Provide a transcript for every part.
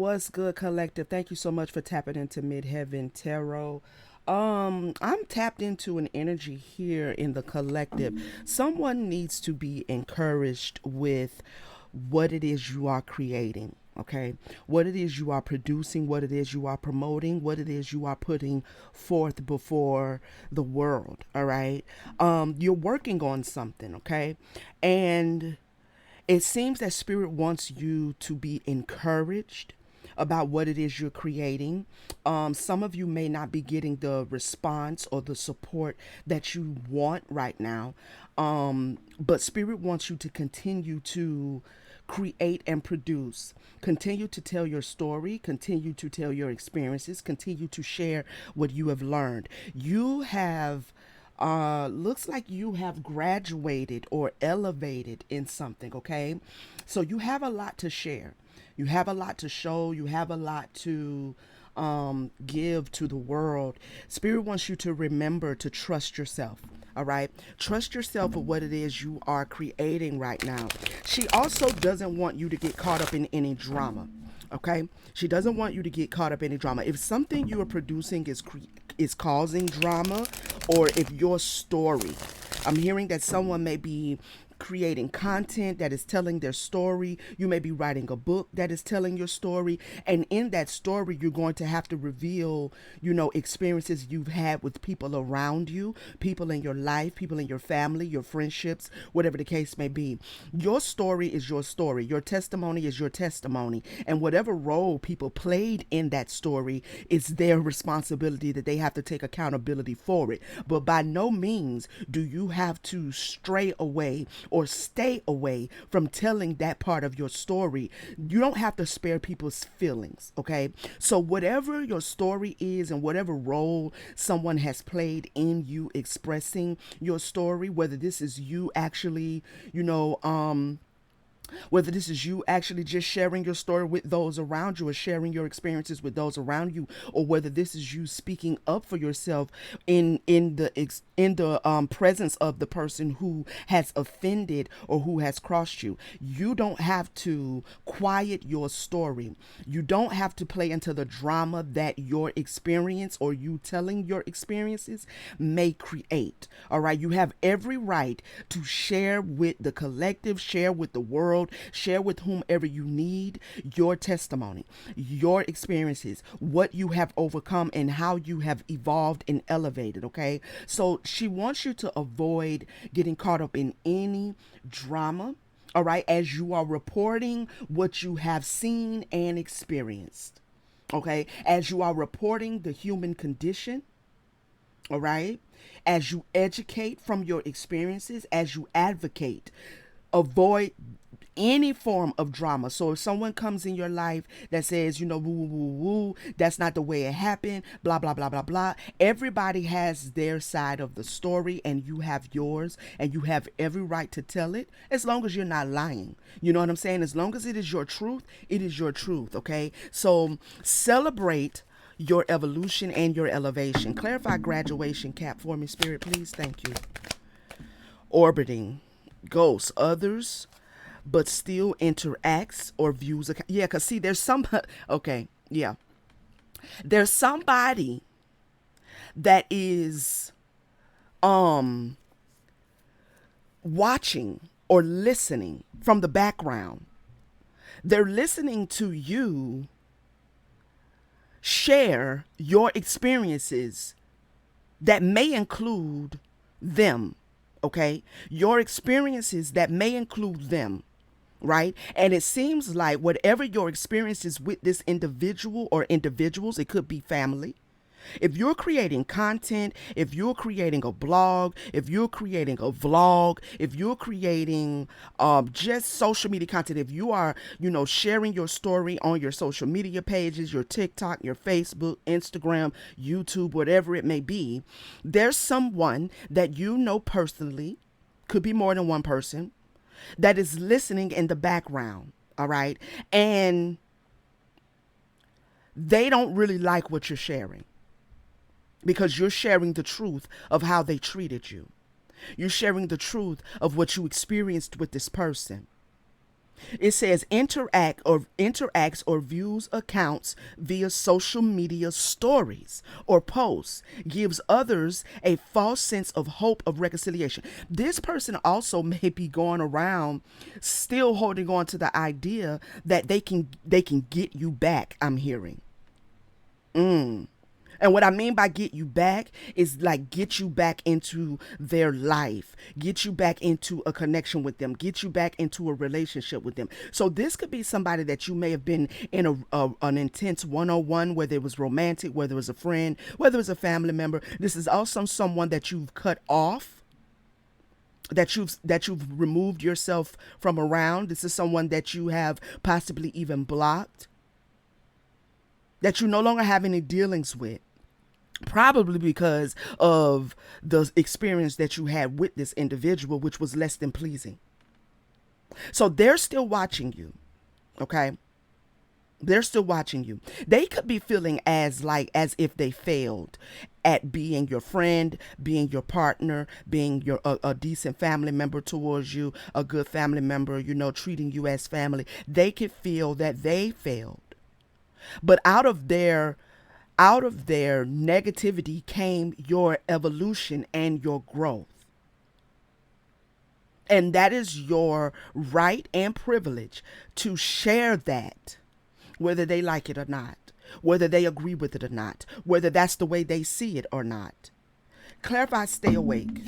What's good, collective? Thank you so much for tapping into Midheaven Tarot. I'm tapped into an energy here in the collective. Someone needs to be encouraged with what it is you are creating. Okay, what it is you are producing, what it is you are promoting, what it is you are putting forth before the world. All right, you're working on something. Okay, and it seems that spirit wants you to be encouraged about what it is you're creating. Some of you may not be getting the response or the support that you want right now, but spirit wants you to continue to create and produce. Continue to tell your story, continue to tell your experiences, continue to share what you have learned. You have looks like you have graduated or elevated in something, okay? So you have a lot to share. You have a lot to show. You have a lot to give to the world. Spirit wants you to remember to trust yourself. All right. Trust yourself with what it is you are creating right now. She also doesn't want you to get caught up in any drama. Okay. She doesn't want you to get caught up in any drama. If something you are producing is causing drama, or if your story, I'm hearing that someone may be creating content that is telling their story. You may be writing a book that is telling your story. And in that story, you're going to have to reveal, experiences you've had with people around you, people in your life, people in your family, your friendships, whatever the case may be. Your story is your story. Your testimony is your testimony. And whatever role people played in that story, it's their responsibility that they have to take accountability for it. But by no means do you have to stray away or stay away from telling that part of your story. You don't have to spare people's feelings, okay? So whatever your story is and whatever role someone has played in you expressing your story, whether this is you actually, whether this is you actually just sharing your story with those around you or sharing your experiences with those around you, or whether this is you speaking up for yourself in the presence of the person who has offended or who has crossed you. You don't have to quiet your story. You don't have to play into the drama that your experience or you telling your experiences may create. All right, you have every right to share with the collective, share with the world, share with whomever you need your testimony, your experiences, what you have overcome, and how you have evolved and elevated. Okay, so she wants you to avoid getting caught up in any drama. All right, as you are reporting what you have seen and experienced. Okay, as you are reporting the human condition. All right, as you educate from your experiences, as you advocate, avoid any form of drama. So if someone comes in your life that says, woo, woo, woo, woo, that's not the way it happened, blah, blah, blah, blah, blah. Everybody has their side of the story and you have yours, and you have every right to tell it as long as you're not lying. You know what I'm saying? As long as it is your truth, it is your truth. Okay. So celebrate your evolution and your elevation. Clarify graduation cap for me, Spirit, please. Thank you. Orbiting ghosts, others, but still interacts or views. Yeah, because see, there's some, okay, yeah. There's somebody that is watching or listening from the background. They're listening to you share your experiences that may include them. Okay, your experiences that may include them, right? And it seems like whatever your experiences with this individual or individuals, it could be family. If you're creating content, if you're creating a blog, if you're creating a vlog, if you're creating just social media content, if you are, sharing your story on your social media pages, your TikTok, your Facebook, Instagram, YouTube, whatever it may be, there's someone that you know personally, could be more than one person, that is listening in the background. All right. And they don't really like what you're sharing, because you're sharing the truth of how they treated you. You're sharing the truth of what you experienced with this person. It says interacts or views accounts via social media stories or posts, gives others a false sense of hope of reconciliation. This person also may be going around still holding on to the idea that they can get you back, I'm hearing. And what I mean by get you back is like get you back into their life, get you back into a connection with them, get you back into a relationship with them. So this could be somebody that you may have been in an intense one-on-one, whether it was romantic, whether it was a friend, whether it was a family member. This is also someone that you've cut off, that you've removed yourself from around. This is someone that you have possibly even blocked, that you no longer have any dealings with, probably because of the experience that you had with this individual, which was less than pleasing. So they're still watching you. Okay, they're still watching you. They could be feeling as if they failed at being your friend, being your partner, being a decent family member towards you, a good family member, treating you as family. They could feel that they failed. But out of their negativity came your evolution and your growth. And that is your right and privilege to share that, whether they like it or not, whether they agree with it or not, whether that's the way they see it or not. Clarify, stay awake.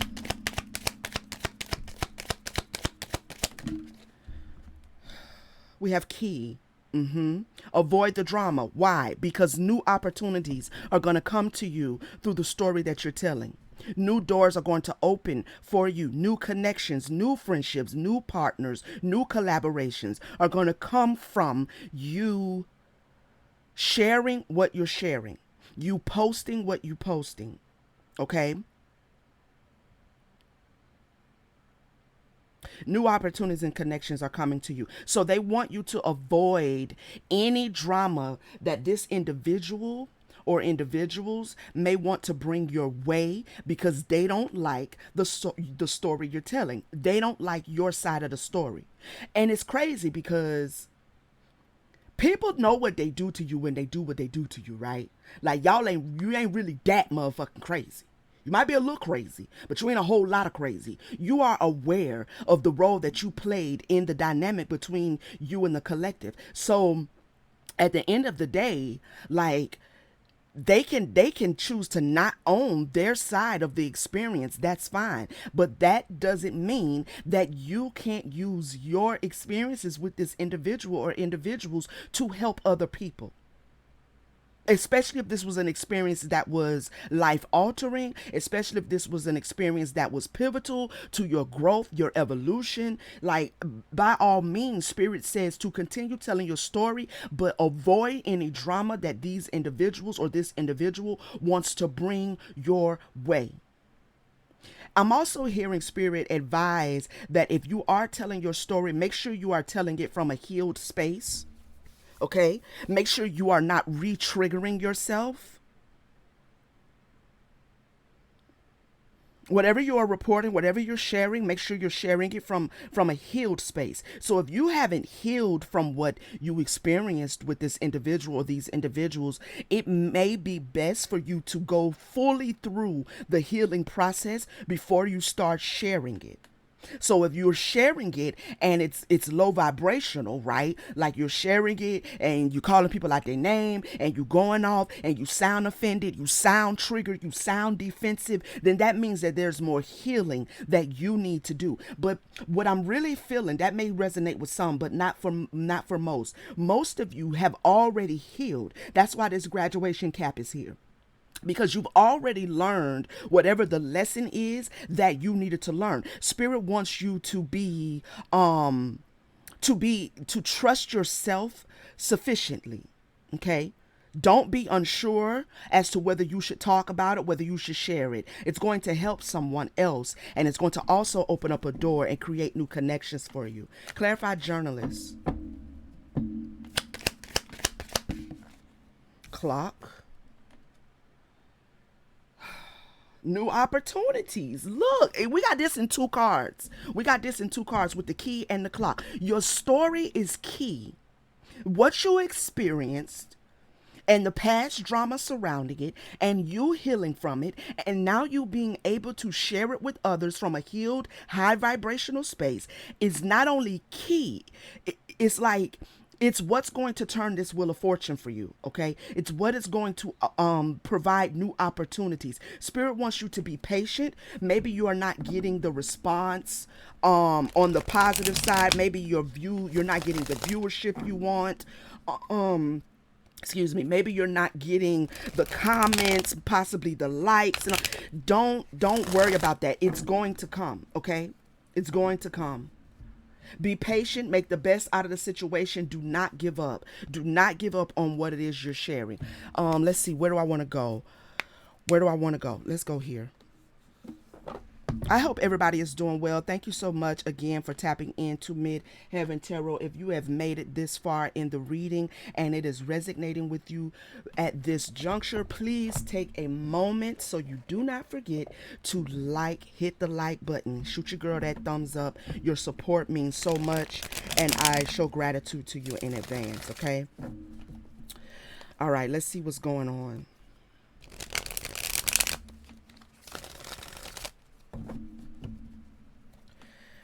We have key. Avoid the drama. Why? Because new opportunities are going to come to you through the story that you're telling. New doors are going to open for you. New connections, new friendships, new partners, new collaborations are going to come from you sharing what you're sharing, you posting what you're posting. Okay? New opportunities and connections are coming to you. So they want you to avoid any drama that this individual or individuals may want to bring your way, because they don't like the story you're telling. They don't like your side of the story. And it's crazy because people know what they do to you when they do what they do to you, right? Like you ain't really that motherfucking crazy. You might be a little crazy, but you ain't a whole lot of crazy. You are aware of the role that you played in the dynamic between you and the collective. So at the end of the day, like, they can choose to not own their side of the experience. That's fine. But that doesn't mean that you can't use your experiences with this individual or individuals to help other people. Especially if this was an experience that was life altering, especially if this was an experience that was pivotal to your growth, your evolution. Like, by all means, Spirit says to continue telling your story, but avoid any drama that these individuals or this individual wants to bring your way. I'm also hearing Spirit advise that if you are telling your story, make sure you are telling it from a healed space. Okay? Make sure you are not re-triggering yourself. Whatever you are reporting, whatever you're sharing, make sure you're sharing it from a healed space. So if you haven't healed from what you experienced with this individual or these individuals, it may be best for you to go fully through the healing process before you start sharing it. So if you're sharing it and it's low vibrational, right? Like you're sharing it and you calling people out their name and you going off and you sound offended, you sound triggered, you sound defensive, then that means that there's more healing that you need to do. But what I'm really feeling, that may resonate with some, but not for most. Most of you have already healed. That's why this graduation cap is here, because you've already learned whatever the lesson is that you needed to learn. Spirit wants you to trust yourself sufficiently. Okay? Don't be unsure as to whether you should talk about it, whether you should share it. It's going to help someone else, and it's going to also open up a door and create new connections for you. Clarified journalist. Clock. New opportunities. Look, we got this in two cards. We got this in two cards with the key and the clock. Your story is key. What you experienced and the past drama surrounding it, and you healing from it, and now you being able to share it with others from a healed, high vibrational space is not only key, it's like it's what's going to turn this wheel of fortune for you. Okay, it's what is going to provide new opportunities. Spirit wants you to be patient. Maybe you are not getting the response on the positive side. Maybe you're not getting the viewership you want. um Maybe you're not getting the comments, possibly the likes, and don't worry about that. It's going to come. Okay, it's going to come. Be patient, make the best out of the situation. Do not give up. Do not give up on what it is you're sharing. Let's see, where do I want to go? Let's go here. I hope everybody is doing well. Thank you so much again for tapping into Mid-Heaven Tarot. If you have made it this far in the reading and it is resonating with you at this juncture, please take a moment so you do not forget to hit the like button. Shoot your girl that thumbs up. Your support means so much, and I show gratitude to you in advance, okay? All right, let's see what's going on.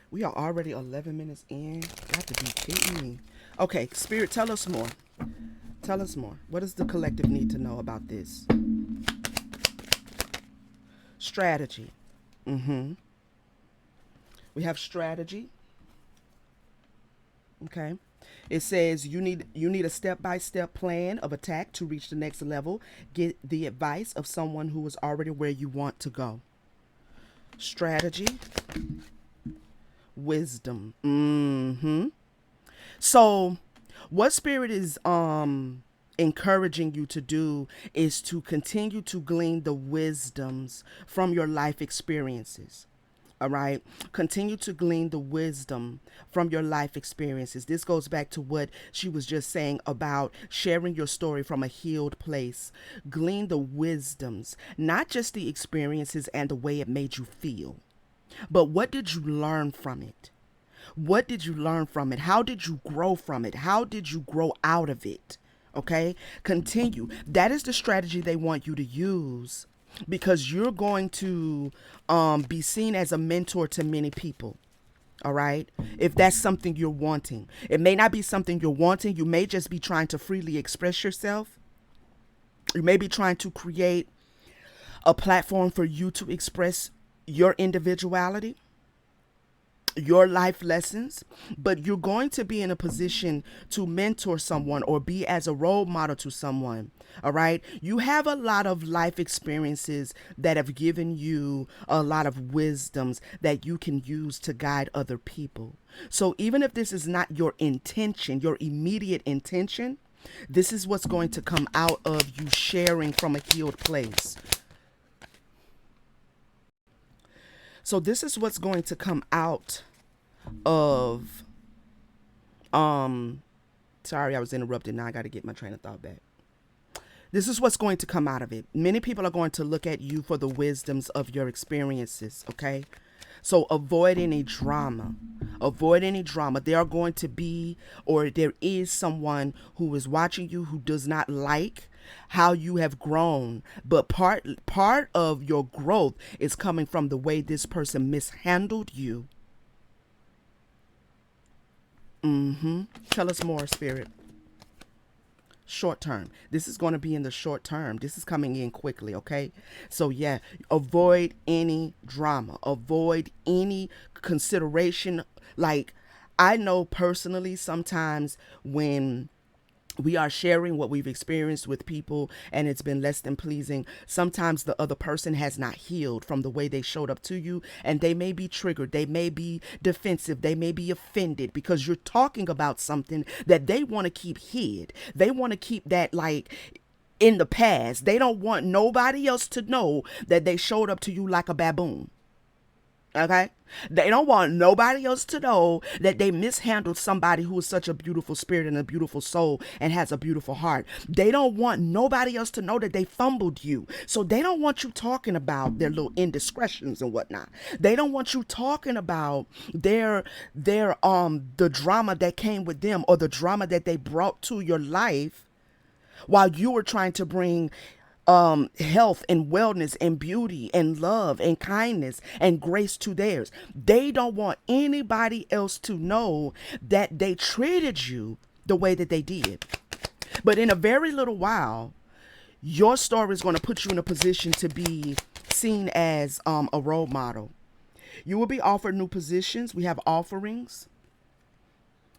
We are already 11 minutes in. Got to be kidding me. Okay, Spirit, tell us more. Tell us more. What does the collective need to know about this? Strategy. We have strategy. Okay. It says you need a step-by-step plan of attack to reach the next level. Get the advice of someone who is already where you want to go. Strategy. Wisdom. So what Spirit is encouraging you to do is to continue to glean the wisdoms from your life experiences. All right. Continue to glean the wisdom from your life experiences. This goes back to what she was just saying about sharing your story from a healed place. Glean the wisdoms, not just the experiences and the way it made you feel, but what did you learn from it? What did you learn from it? How did you grow from it? How did you grow out of it? Okay? Continue. That is the strategy they want you to use, because you're going to be seen as a mentor to many people. All right? If that's something you're wanting. It may not be something you're wanting. You may just be trying to freely express yourself. You may be trying to create a platform for you to express your individuality, your life lessons, but you're going to be in a position to mentor someone or be as a role model to someone. All right. You have a lot of life experiences that have given you a lot of wisdoms that you can use to guide other people. So even if this is not your intention, your immediate intention, this is what's going to come out of you sharing from a healed place. So this is what's going to come out of, sorry, I was interrupted. Now I got to get my train of thought back. This is what's going to come out of it. Many people are going to look at you for the wisdoms of your experiences, okay? So avoid any drama. Avoid any drama. There are going to be, or there is someone who is watching you who does not like how you have grown, but part of your growth is coming from the way this person mishandled you. Tell us more, Spirit. Short term. This is going to be in the short term. This is coming in quickly, okay? So yeah, avoid any drama. Avoid any consideration. Like, I know personally sometimes when we are sharing what we've experienced with people and it's been less than pleasing, sometimes the other person has not healed from the way they showed up to you, and they may be triggered, they may be defensive, they may be offended because you're talking about something that they want to keep hid. They want to keep that like in the past. They don't want nobody else to know that they showed up to you like a baboon. Okay? They don't want nobody else to know that they mishandled somebody who is such a beautiful spirit and a beautiful soul and has a beautiful heart. They don't want nobody else to know that they fumbled you. So they don't want you talking about their little indiscretions and whatnot. They don't want you talking about their the drama that came with them or the drama that they brought to your life while you were trying to bring health and wellness and beauty and love and kindness and grace to theirs. They don't want anybody else to know that they treated you the way that they did. But in a very little while, your story is going to put you in a position to be seen as a role model. You will be offered new positions. We have offerings,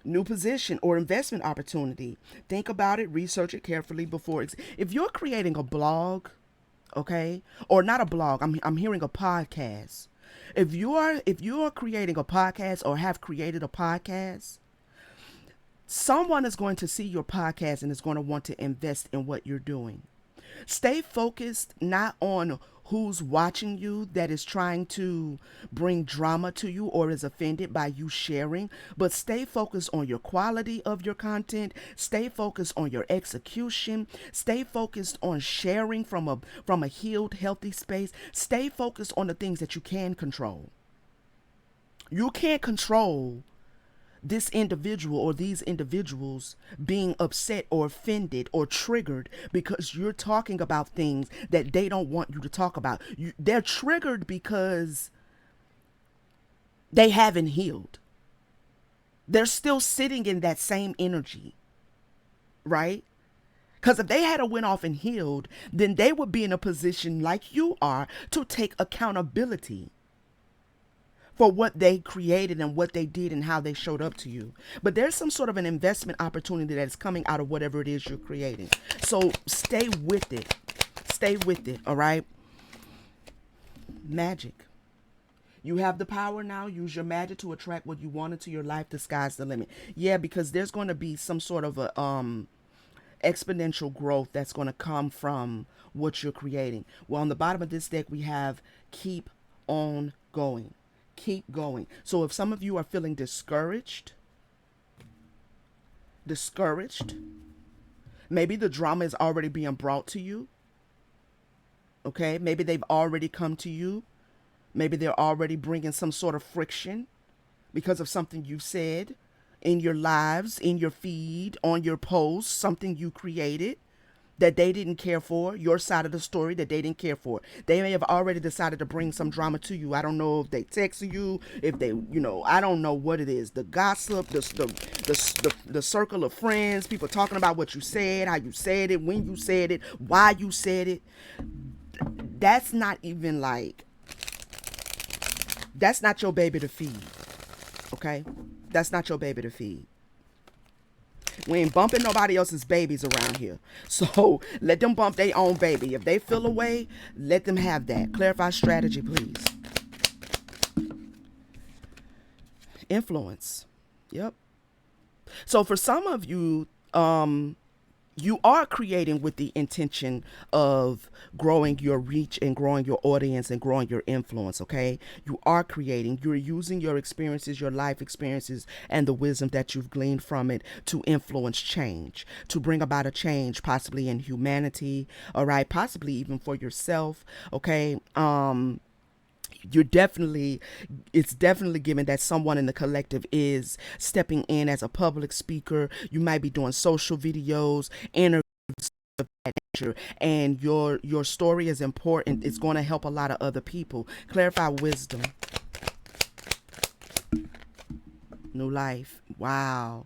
new position or investment opportunity. Think about it, research it carefully before. If you're creating a blog, okay, or not a blog, I'm hearing a podcast. If you are creating a podcast or have created a podcast, someone is going to see your podcast and is going to want to invest in what you're doing. Stay focused not on who's watching you that is trying to bring drama to you or is offended by you sharing, but stay focused on your quality of your content. Stay focused on your execution. Stay focused on sharing from a healed, healthy space. Stay focused on the things that you can control. You can't control this individual or these individuals being upset or offended or triggered because you're talking about things that they don't want you to talk about. They're triggered because they haven't healed. They're still sitting in that same energy, right? Because if they had went off and healed, then they would be in a position like you are to take accountability for what they created and what they did and how they showed up to you. But there's some sort of an investment opportunity that is coming out of whatever it is you're creating. So stay with it. Stay with it, all right? Magic. You have the power now. Use your magic to attract what you want into your life. The sky's the limit. Yeah, because there's going to be some sort of a exponential growth that's going to come from what you're creating. Well, on the bottom of this deck, we have keep on going. Keep going. So if some of you are feeling discouraged, maybe the drama is already being brought to you. Okay, maybe they've already come to you. Maybe they're already bringing some sort of friction because of something you said in your lives, in your feed, on your posts, something you created that they didn't care for, your side of the story that they didn't care for. They may have already decided to bring some drama to you. I don't know if they texted you, if they, I don't know what it is. The gossip, the circle of friends, people talking about what you said, how you said it, when you said it, why you said it. That's not even that's not your baby to feed, okay? That's not your baby to feed. We ain't bumping nobody else's babies around here. So let them bump their own baby. If they feel away, let them have that. Clarify strategy, please. Influence. Yep. So for some of you, you are creating with the intention of growing your reach and growing your audience and growing your influence, okay? You are creating. You're using your experiences, your life experiences, and the wisdom that you've gleaned from it to influence change, to bring about a change, possibly in humanity, all right? Possibly even for yourself, okay? It's definitely given that someone in the collective is stepping in as a public speaker. You might be doing social videos, interviews of that nature, and your story is important. It's going to help a lot of other people. Clarify wisdom. New life. Wow.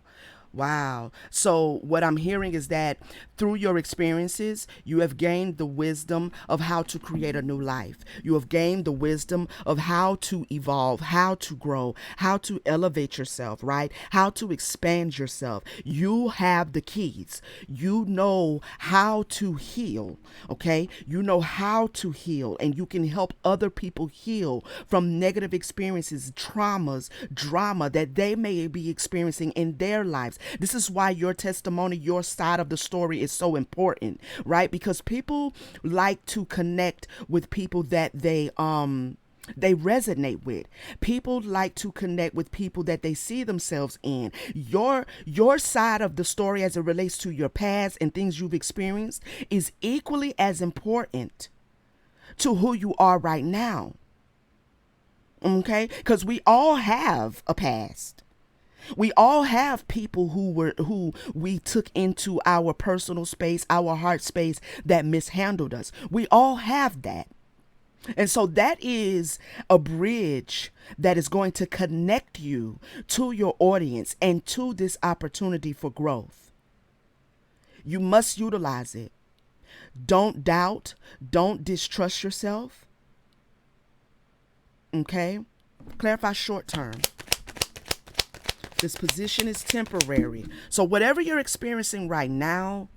So what I'm hearing is that through your experiences, you have gained the wisdom of how to create a new life. You have gained the wisdom of how to evolve, how to grow, how to elevate yourself, right? How to expand yourself. You have the keys. You know how to heal, okay? You know how to heal, and you can help other people heal from negative experiences, traumas, drama that they may be experiencing in their lives. This is why your testimony, your side of the story is so important, right? Because people like to connect with people that they they resonate with. People like to connect with people that they see themselves in. Your side of the story as it relates to your past and things you've experienced is equally as important to who you are right now. Okay? Because we all have a past. We all have people who we took into our personal space, our heart space, that mishandled us. We all have that. And so that is a bridge that is going to connect you to your audience and to this opportunity for growth. You must utilize it. Don't doubt. Don't distrust yourself. Okay? Clarify short term. This position is temporary. So whatever you're experiencing right now,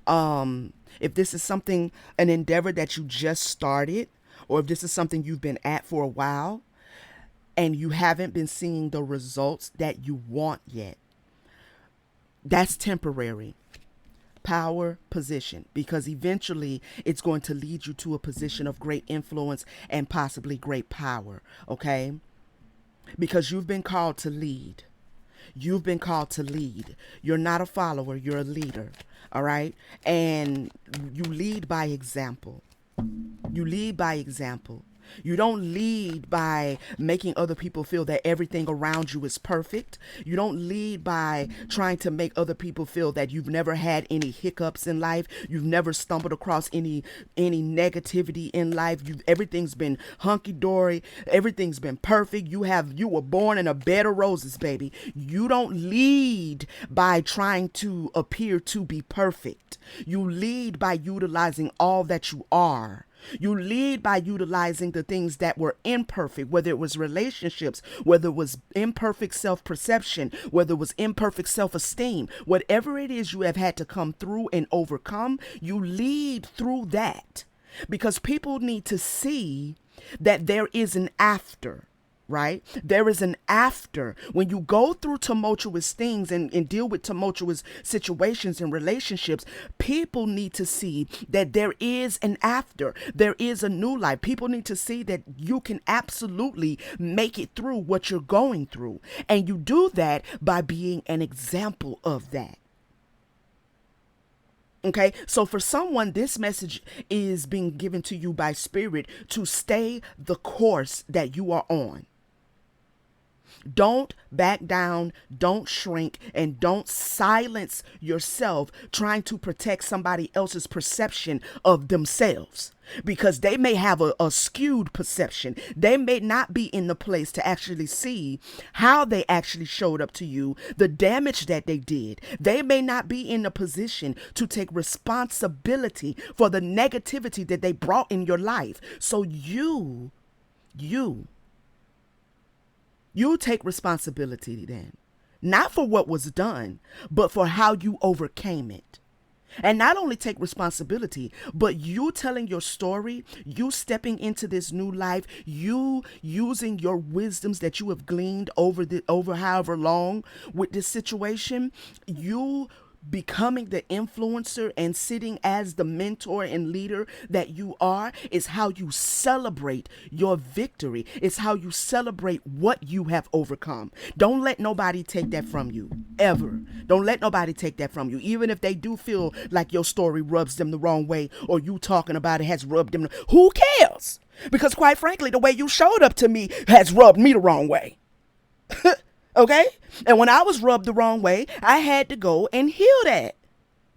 if this is something, an endeavor that you just started, or if this is something you've been at for a while and you haven't been seeing the results that you want yet, that's temporary. Power position, because eventually it's going to lead you to a position of great influence and possibly great power. Okay? Because you've been called to lead. You've been called to lead. You're not a follower, you're a leader. All right? And you lead by example. You lead by example. You don't lead by making other people feel that everything around you is perfect. You don't lead by trying to make other people feel that you've never had any hiccups in life. You've never stumbled across any negativity in life. Everything's been hunky dory. Everything's been perfect. You were born in a bed of roses, baby. You don't lead by trying to appear to be perfect. You lead by utilizing all that you are. You lead by utilizing the things that were imperfect, whether it was relationships, whether it was imperfect self-perception, whether it was imperfect self-esteem, whatever it is you have had to come through and overcome, you lead through that, because people need to see that there is an after. Right? There is an after. When you go through tumultuous things and deal with tumultuous situations and relationships, people need to see that there is an after. There is a new life. People need to see that you can absolutely make it through what you're going through. And you do that by being an example of that. Okay, so for someone, this message is being given to you by Spirit to stay the course that you are on. Don't back down, don't shrink, and don't silence yourself trying to protect somebody else's perception of themselves, because they may have a skewed perception. They may not be in the place to actually see how they actually showed up to you, the damage that they did. They may not be in a position to take responsibility for the negativity that they brought in your life. So you take responsibility then, not for what was done, but for how you overcame it. And not only take responsibility, but you telling your story, you stepping into this new life, you using your wisdoms that you have gleaned over however long with this situation, you becoming the influencer and sitting as the mentor and leader that you are, is how you celebrate your victory. It's how you celebrate what you have overcome. Don't let nobody take that from you, ever. Don't let nobody take that from you, even if they do feel like your story rubs them the wrong way, or you talking about it has rubbed them. Who cares? Because quite frankly, the way you showed up to me has rubbed me the wrong way. Okay? And when I was rubbed the wrong way, I had to go and heal that.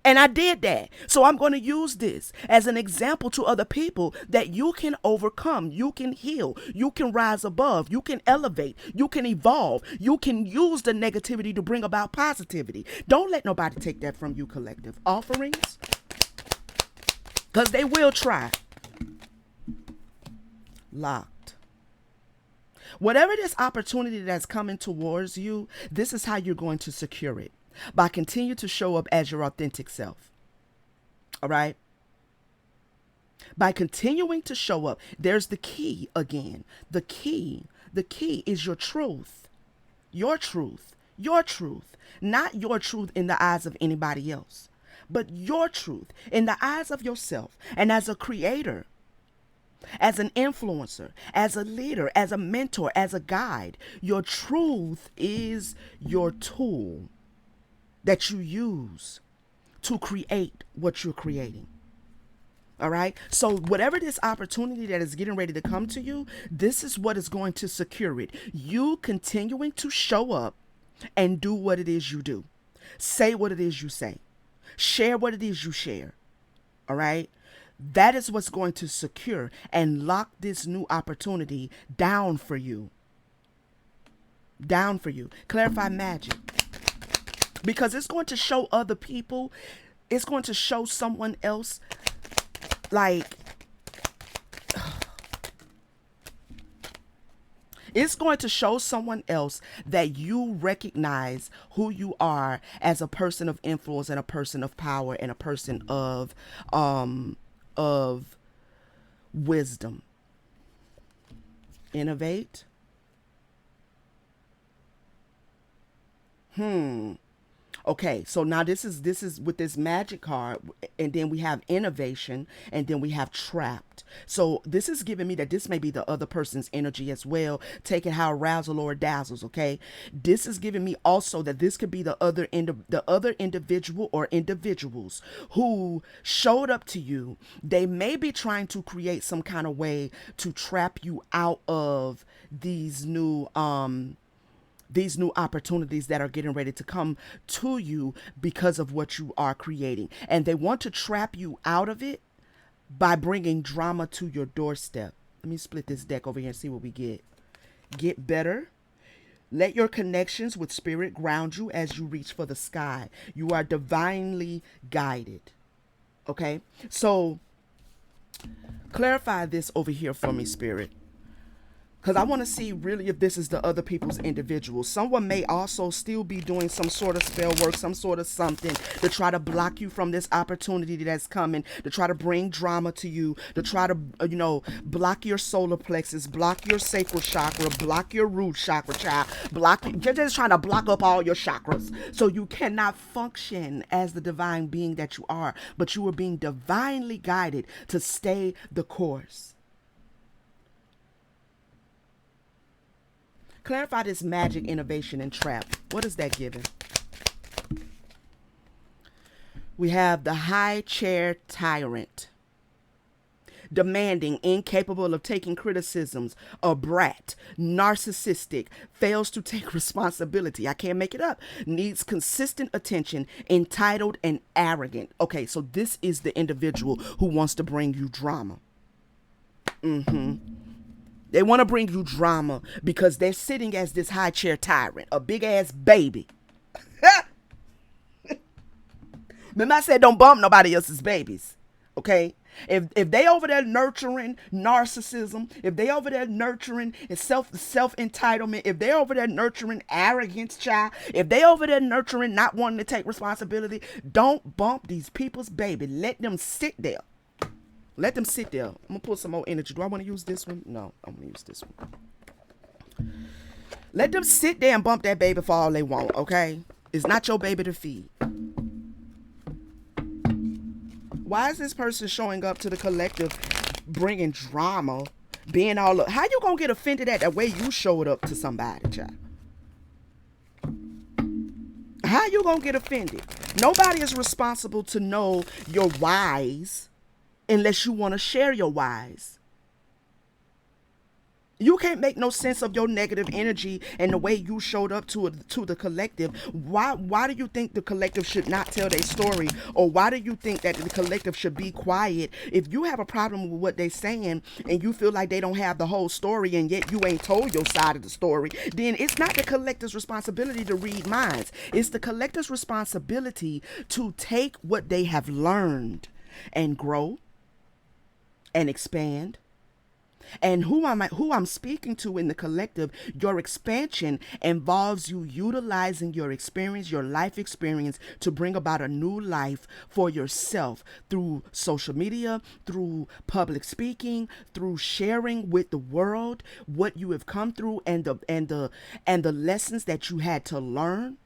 And I did that. So I'm going to use this as an example to other people that you can overcome, you can heal, you can rise above, you can elevate, you can evolve, you can use the negativity to bring about positivity. Don't let nobody take that from you, collective. Offerings, because they will try. Locked. Whatever this opportunity that's coming towards you, this is how you're going to secure it. By continue to show up as your authentic self. All right? By continuing to show up, there's the key again. The key is your truth. Your truth. Your truth. Not your truth in the eyes of anybody else, but your truth in the eyes of yourself. And as a creator, as an influencer, as a leader, as a mentor, as a guide. Your truth is your tool that you use to create what you're creating. All right. So, whatever this opportunity that is getting ready to come to you, this is what is going to secure it. You continuing to show up and do what it is you do, say what it is you say, share what it is you share. All right. That is what's going to secure and lock this new opportunity down for you. Down for you. Clarify magic. Because it's going to show other people, it's going to show someone else, like, it's going to show someone else that you recognize who you are as a person of influence and a person of power and a person of wisdom. Innovate. Okay, so now this is with this magic card, and then we have innovation, and then we have trapped. So this is giving me that this may be the other person's energy as well. Take it how arousal or dazzles. Okay, this is giving me also that this could be the other individual or individuals who showed up to you. They may be trying to create some kind of way to trap you out of these new opportunities that are getting ready to come to you because of what you are creating. And they want to trap you out of it by bringing drama to your doorstep. Let me split this deck over here and see what we get. Get better. Let your connections with spirit ground you as you reach for the sky. You are divinely guided. Okay? So clarify this over here for me, spirit. Because I want to see really if this is the other people's individual. Someone may also still be doing some sort of spell work, some sort of something to try to block you from this opportunity that's coming, to try to bring drama to you, to try to, block your solar plexus, block your sacral chakra, block your root chakra, child. You're just trying to block up all your chakras. So you cannot function as the divine being that you are, but you are being divinely guided to stay the course. Clarify this magic, innovation, and trap. What is that giving? We have the high chair tyrant. Demanding, incapable of taking criticisms, a brat, narcissistic, fails to take responsibility. I can't make it up. Needs consistent attention, entitled and arrogant. Okay, so this is the individual who wants to bring you drama. They want to bring you drama because they're sitting as this high chair tyrant, a big ass baby. Remember I said don't bump nobody else's babies. Okay? If they over there nurturing narcissism, if they over there nurturing self-entitlement, if they over there nurturing arrogance, child, if they over there nurturing not wanting to take responsibility, don't bump these people's baby. Let them sit there. Let them sit there. I'm going to pull some more energy. Do I want to use this one? No, I'm going to use this one. Let them sit there and bump that baby for all they want, okay? It's not your baby to feed. Why is this person showing up to the collective bringing drama, being all up? How you going to get offended at the way you showed up to somebody, child? How you going to get offended? Nobody is responsible to know your whys unless you want to share your whys. You can't make no sense of your negative energy and the way you showed up to the collective. Why do you think the collective should not tell their story? Or why do you think that the collective should be quiet? If you have a problem with what they're saying and you feel like they don't have the whole story and yet you ain't told your side of the story, then it's not the collective's responsibility to read minds. It's the collective's responsibility to take what they have learned and grow and expand. And who I'm speaking to in the collective, your expansion involves you utilizing your experience, your life experience, to bring about a new life for yourself through social media, through public speaking, through sharing with the world what you have come through and the lessons that you had to learn.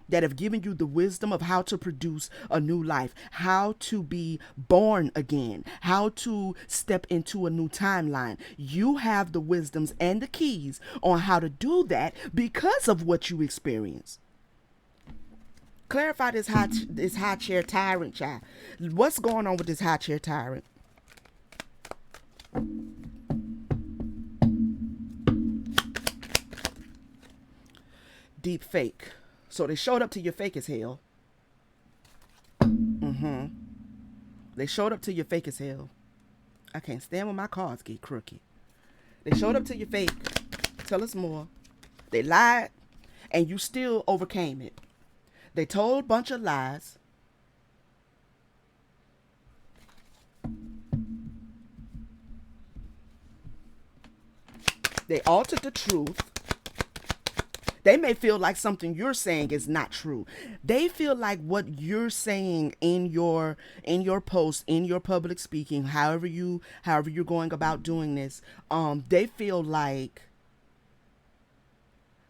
that have given you the wisdom of how to produce a new life, how to be born again, how to step into a new timeline. You have the wisdoms and the keys on how to do that because of what you experience. Clarify this high chair tyrant, child. What's going on with this high chair tyrant? Deep fake. So they showed up to your fake as hell. They showed up to your fake as hell. I can't stand when my cards get crooked. They showed up to your fake. Tell us more. They lied, and you still overcame it. They told a bunch of lies. They altered the truth. They may feel like something you're saying is not true. They feel like what you're saying in your post, in your public speaking, however you're going about doing this, they feel like,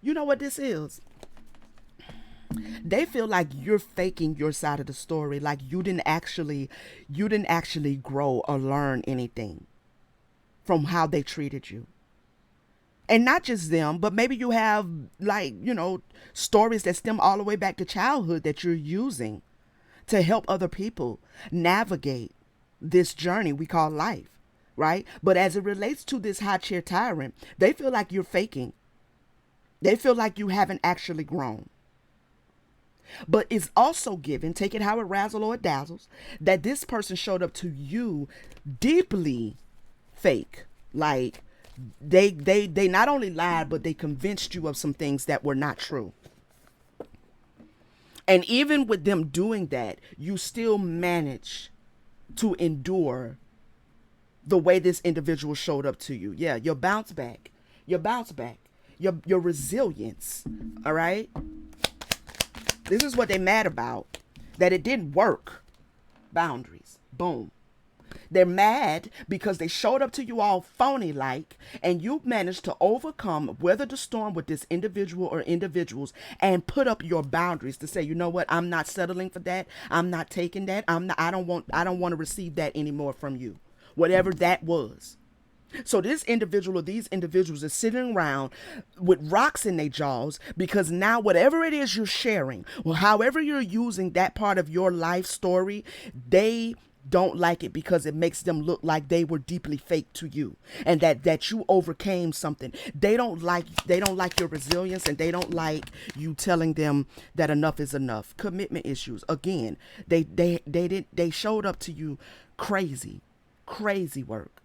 you know what this is? They feel like you're faking your side of the story, like you didn't actually grow or learn anything from how they treated you. And not just them, but maybe you have, like, stories that stem all the way back to childhood that you're using to help other people navigate this journey we call life, right? But as it relates to this high chair tyrant, they feel like you're faking. They feel like you haven't actually grown. But it's also given, take it how it razzle or it dazzles, that this person showed up to you deeply fake. Like, they not only lied, but they convinced you of some things that were not true. And even with them doing that, you still manage to endure the way this individual showed up to you. Yeah, your bounce back, your resilience. All right. This is what they mad about, that it didn't work. Boundaries. Boom. They're mad because they showed up to you all phony like, and you managed to overcome, weather the storm with this individual or individuals, and put up your boundaries to say, you know what, I'm not settling for that. I'm not taking that. I don't want to receive that anymore from you. Whatever that was. So this individual or these individuals are sitting around with rocks in their jaws because now whatever it is you're sharing, or however you're using that part of your life story, they don't like it because it makes them look like they were deeply fake to you, and that you overcame something. They don't like your resilience, and they don't like you telling them that enough is enough. Commitment issues. Again, they showed up to you crazy work.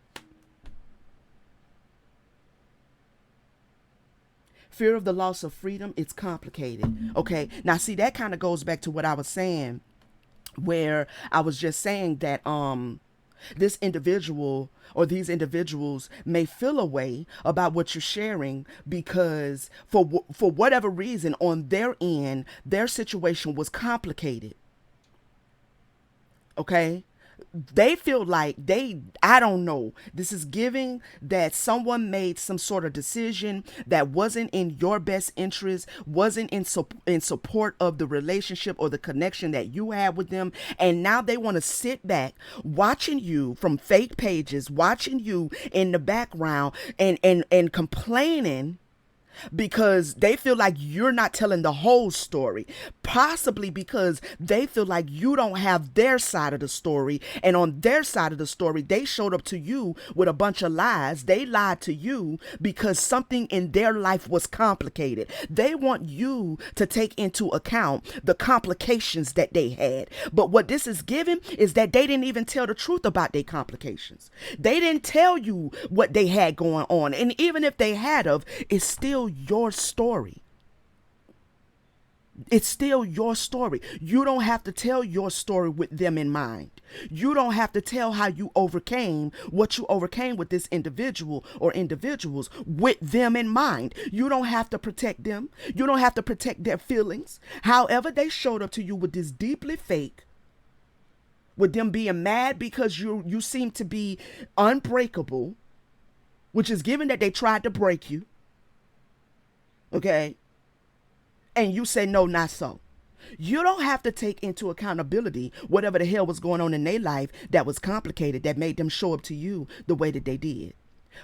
Fear of the loss of freedom, it's complicated. Okay. Now see, that kind of goes back to what I was saying, where I was just saying that this individual or these individuals may feel a way about what you're sharing because for whatever reason on their end, their situation was complicated. Okay. They feel like I don't know, this is giving that someone made some sort of decision that wasn't in your best interest, wasn't in support of the relationship or the connection that you had with them. And now they want to sit back watching you from fake pages, watching you in the background and complaining because they feel like you're not telling the whole story, possibly because they feel like you don't have their side of the story. And on their side of the story, they showed up to you with a bunch of lies. They lied to you because something in their life was complicated. They want you to take into account the complications that they had. But what this is giving is that they didn't even tell the truth about their complications. They didn't tell you what they had going on. And even if they had of, it's still your story. It's still your story. You don't have to tell your story with them in mind. You don't have to tell how you overcame what you overcame with this individual or individuals with them in mind. You don't have to protect them. You don't have to protect their feelings. However, they showed up to you with this deeply fake, with them being mad because you seem to be unbreakable, which is given that they tried to break you. Okay. And you say, no, not so. You don't have to take into accountability whatever the hell was going on in their life that was complicated, that made them show up to you the way that they did.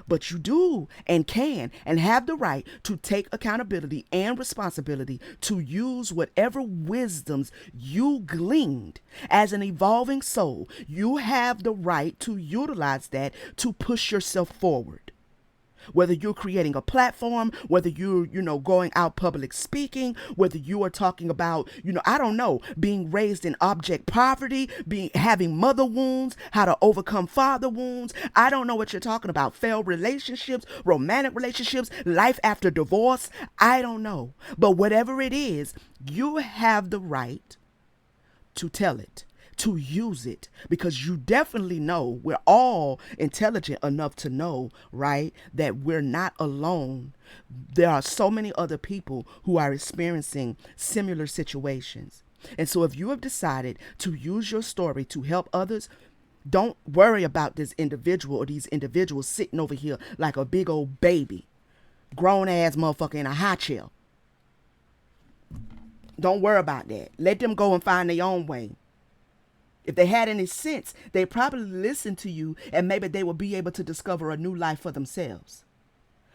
But you do and can and have the right to take accountability and responsibility to use whatever wisdoms you gleaned as an evolving soul. You have the right to utilize that to push yourself forward. Whether you're creating a platform, whether you're, going out public speaking, whether you are talking about, I don't know, being raised in object poverty, having mother wounds, how to overcome father wounds. I don't know what you're talking about. Failed relationships, romantic relationships, life after divorce. I don't know. But whatever it is, you have the right to tell it, to use it, because you definitely know, we're all intelligent enough to know, right, that we're not alone. There are so many other people who are experiencing similar situations. And so if you have decided to use your story to help others, don't worry about this individual or these individuals sitting over here like a big old baby, grown ass motherfucker in a high chair. Don't worry about that. Let them go and find their own way. If they had any sense, they probably listen to you, and maybe they will be able to discover a new life for themselves.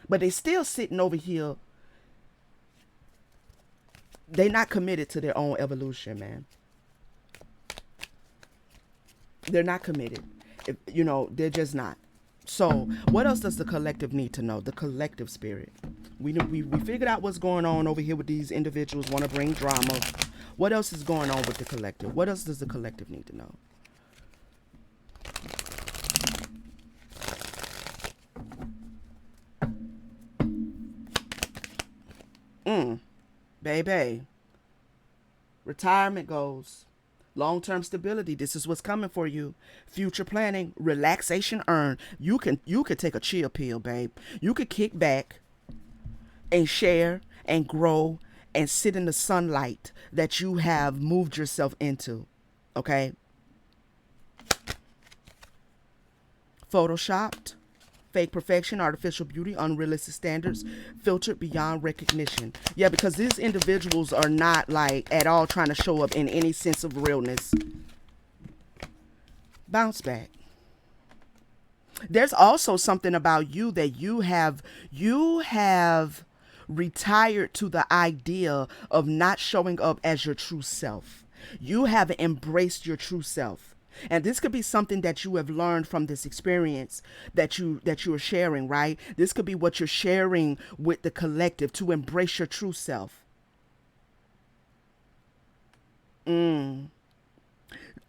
But they still sitting over here. They're not committed to their own evolution, man. They're not committed. They're just not. So what else does the collective need to know? The collective spirit. We figured out what's going on over here with these individuals want to bring drama. What else is going on with the collective? What else does the collective need to know? Baby. Retirement goals. Long-term stability. This is what's coming for you. Future planning. Relaxation earned. You could take a chill pill, babe. You could kick back and share and grow and sit in the sunlight that you have moved yourself into. Okay? Photoshopped, fake perfection, artificial beauty, unrealistic standards, filtered beyond recognition. Yeah, because these individuals are not like at all trying to show up in any sense of realness. Bounce back. There's also something about you that you have retired to the idea of not showing up as your true self. You have embraced your true self. And this could be something that you have learned from this experience that you are sharing, right? This could be what you're sharing with the collective, to embrace your true self.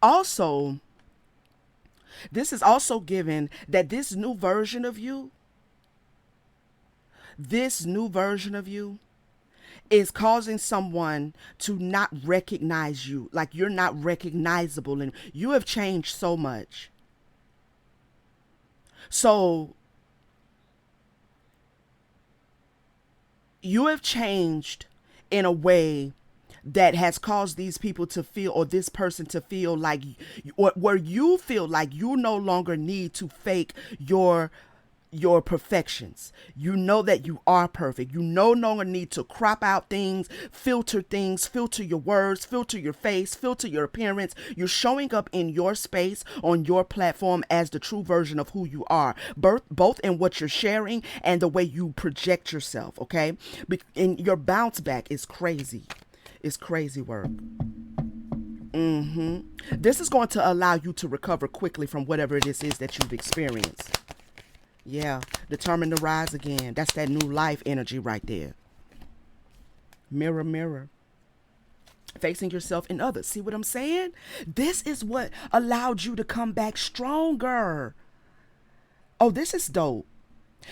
Also, this is also given that this new version of you is causing someone to not recognize you, like you're not recognizable, and you have changed so much. So you have changed in a way that has caused these people to feel, or this person to feel like, where you feel like you no longer need to fake your perfections. You know that you are perfect. You no longer need to crop out things, filter your words, filter your face, filter your appearance. You're showing up in your space, on your platform, as the true version of who you are, both in what you're sharing and the way you project yourself. Okay, and your bounce back is crazy. It's crazy work. This is going to allow you to recover quickly from whatever it is that you've experienced. Yeah, determined to rise again. That's that new life energy right there. Mirror, mirror. Facing yourself and others. See what I'm saying? This is what allowed you to come back stronger. Oh, this is dope.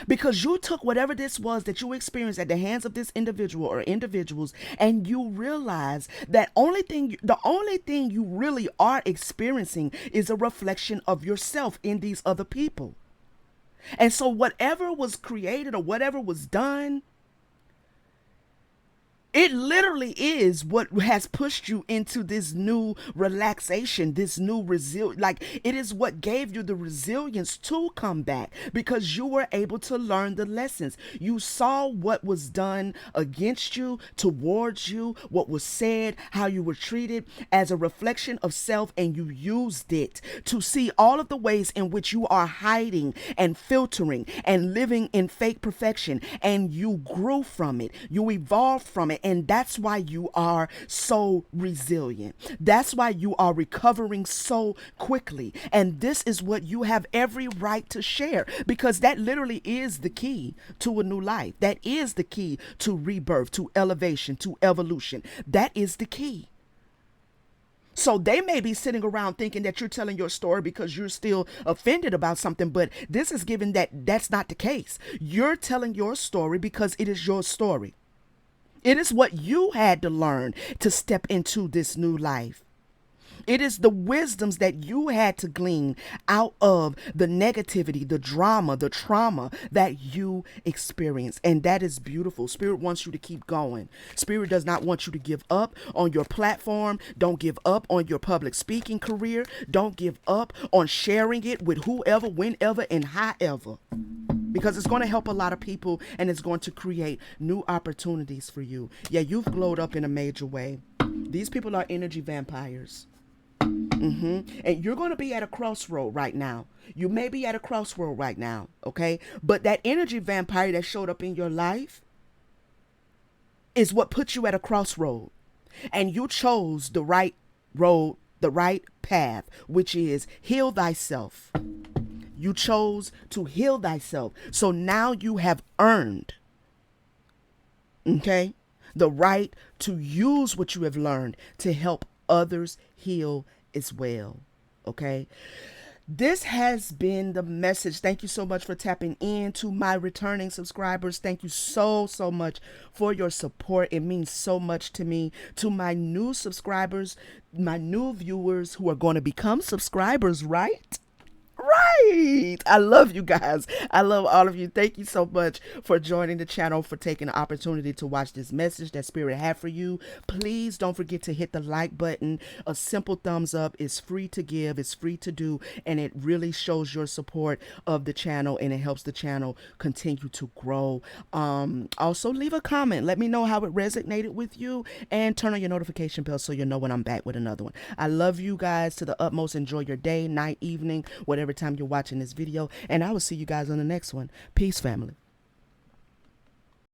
Because you took whatever this was that you experienced at the hands of this individual or individuals, and you realize that the only thing you really are experiencing is a reflection of yourself in these other people. And so whatever was created or whatever was done, It literally is what has pushed you into this new relaxation, this new like it is what gave you the resilience to come back because you were able to learn the lessons. You saw what was done against you, towards you, what was said, how you were treated as a reflection of self, and you used it to see all of the ways in which you are hiding and filtering and living in fake perfection, and you grew from it. You evolved from it, and that's why you are so resilient. That's why you are recovering so quickly. And this is what you have every right to share, because that literally is the key to a new life. That is the key to rebirth, to elevation, to evolution. That is the key. So they may be sitting around thinking that you're telling your story because you're still offended about something, but this is given that that's not the case. You're telling your story because it is your story. It is what you had to learn to step into this new life. It is the wisdoms that you had to glean out of the negativity, the drama, the trauma that you experience. And that is beautiful. Spirit wants you to keep going. Spirit does not want you to give up on your platform. Don't give up on your public speaking career. Don't give up on sharing it with whoever, whenever, and however. Because it's going to help a lot of people and it's going to create new opportunities for you. Yeah, you've glowed up in a major way. These people are energy vampires. And you're going to be at a crossroad right now. You may be at a crossroad right now, okay? But that energy vampire that showed up in your life is what put you at a crossroad. And you chose the right road, the right path, which is heal thyself. You chose to heal thyself. So now you have earned, okay, the right to use what you have learned to help others heal as well. Okay. This has been the message. Thank you so much for tapping in. To my returning subscribers, thank you so much for your support. It means so much to me. To my new subscribers, my new viewers who are going to become subscribers, right? Right. I love you guys. I love all of you. Thank you so much for joining the channel, for taking the opportunity to watch this message that Spirit had for you. Please don't forget to hit the like button. A simple thumbs up is free to give. It's free to do. And it really shows your support of the channel and it helps the channel continue to grow. Also, leave a comment. Let me know how it resonated with you and turn on your notification bell so you'll know when I'm back with another one. I love you guys to the utmost. Enjoy your day, night, evening, whatever time you're watching this video, and I will see you guys on the next one. Peace, family.